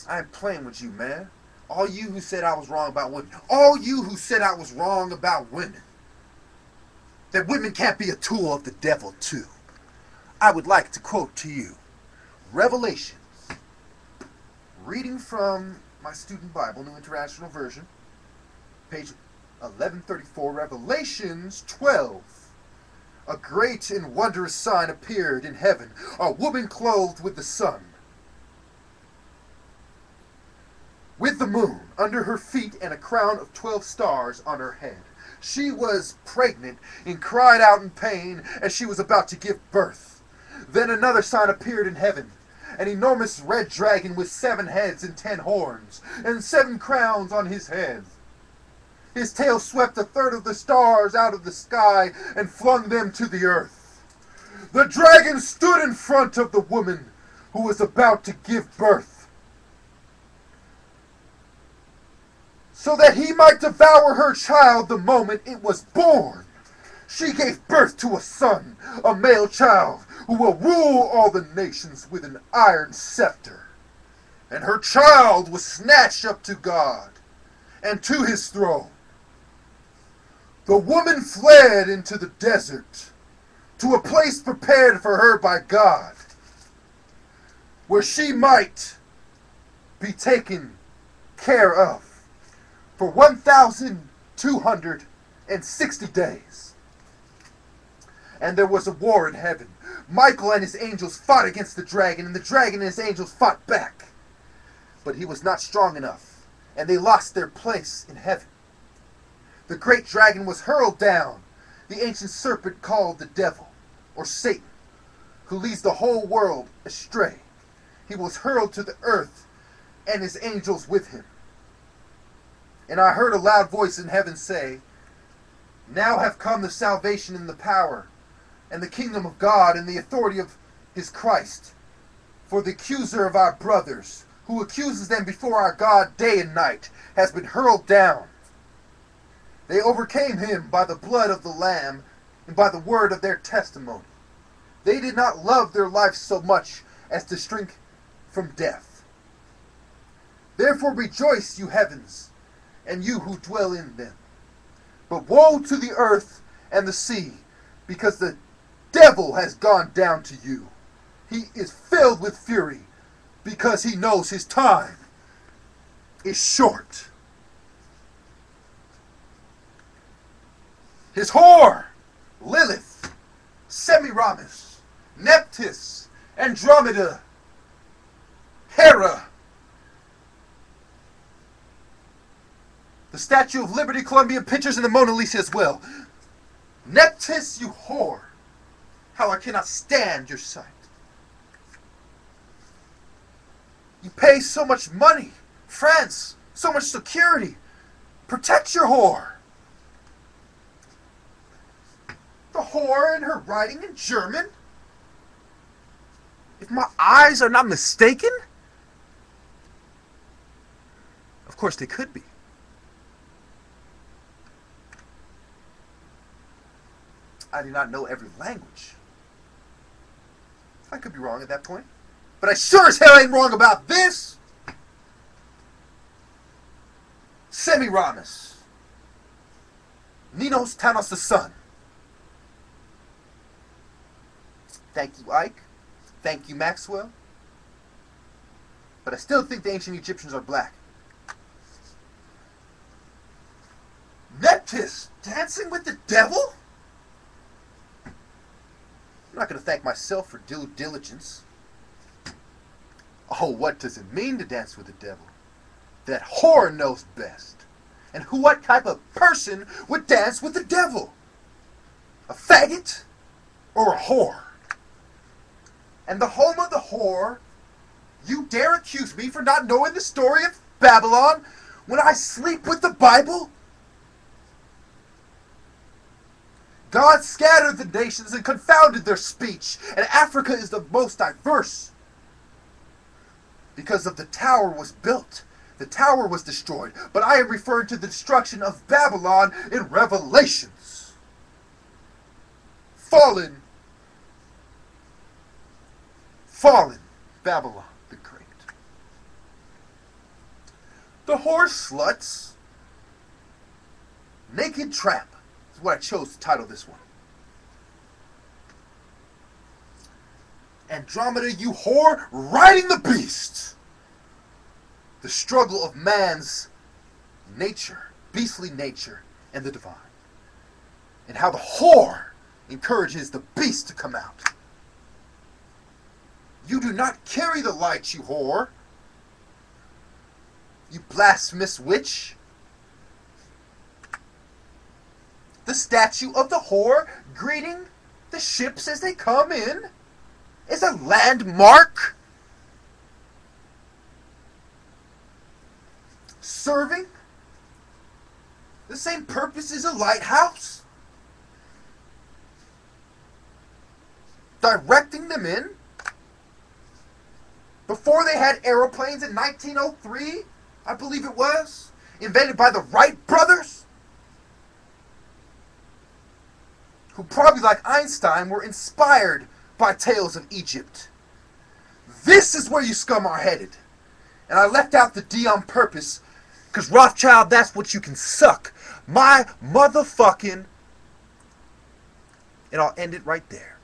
I ain't playing with you, man. All you who said I was wrong about women. All you who said I was wrong about women. That women can't be a tool of the devil, too. I would like to quote to you Revelations, reading from my student Bible, New International Version, page 1134, Revelations 12. A great and wondrous sign appeared in heaven, a woman clothed with the sun, with the moon under her feet, and a crown of 12 stars on her head. She was pregnant and cried out in pain as she was about to give birth. Then another sign appeared in heaven, an enormous red dragon with 7 heads and 10 horns, and 7 crowns on his head. His tail swept a third of the stars out of the sky and flung them to the earth. The dragon stood in front of the woman who was about to give birth, so that he might devour her child the moment it was born. She gave birth to a son, a male child, who will rule all the nations with an iron scepter. And her child was snatched up to God and to his throne. The woman fled into the desert, to a place prepared for her by God, where she might be taken care of for 1,260 days. And there was a war in heaven. Michael and his angels fought against the dragon, and the dragon and his angels fought back. But he was not strong enough, and they lost their place in heaven. The great dragon was hurled down, the ancient serpent called the devil, or Satan, who leads the whole world astray. He was hurled to the earth, and his angels with him. And I heard a loud voice in heaven say, "Now have come the salvation and the power, and the kingdom of God, and the authority of his Christ. For the accuser of our brothers, who accuses them before our God day and night, has been hurled down. They overcame him by the blood of the Lamb and by the word of their testimony. They did not love their life so much as to shrink from death. Therefore rejoice, you heavens, and you who dwell in them. But woe to the earth and the sea, because the devil has gone down to you. He is filled with fury, because he knows his time is short." His whore, Lilith, Semiramis, Nephthys, Andromeda, Hera, the Statue of Liberty, Columbian Pictures, and the Mona Lisa as well. Nephthys, you whore, how I cannot stand your sight. You pay so much money, France, so much security. Protect your whore. The whore and her writing in German? If my eyes are not mistaken? Of course they could be. I do not know every language. I could be wrong at that point. But I sure as hell ain't wrong about this! Semiramis. Ninos Tanos the Sun. Thank you, Ike. Thank you, Maxwell. But I still think the ancient Egyptians are black. Nephthys dancing with the devil? I'm not going to thank myself for due diligence. Oh, what does it mean to dance with the devil? That whore knows best. And what type of person would dance with the devil? A faggot or a whore? And the home of the whore, you dare accuse me for not knowing the story of Babylon when I sleep with the Bible? God scattered the nations and confounded their speech, and Africa is the most diverse. Because of the tower was built. The tower was destroyed, but I am referring to the destruction of Babylon in Revelations. Fallen Babylon the Great. The whore sluts. Naked Trap is what I chose to title this one. Andromeda, you whore, riding the beast. The struggle of man's nature, beastly nature, and the divine. And how the whore encourages the beast to come out. You do not carry the light, you whore. You blasphemous witch. The statue of the whore greeting the ships as they come in is a landmark. Serving the same purpose as a lighthouse. Directing them in. Before they had aeroplanes in 1903, I believe it was, invented by the Wright brothers, who probably like Einstein were inspired by tales of Egypt. This is where you scum are headed. And I left out the D on purpose, because Rothschild, that's what you can suck. My motherfucking... And I'll end it right there.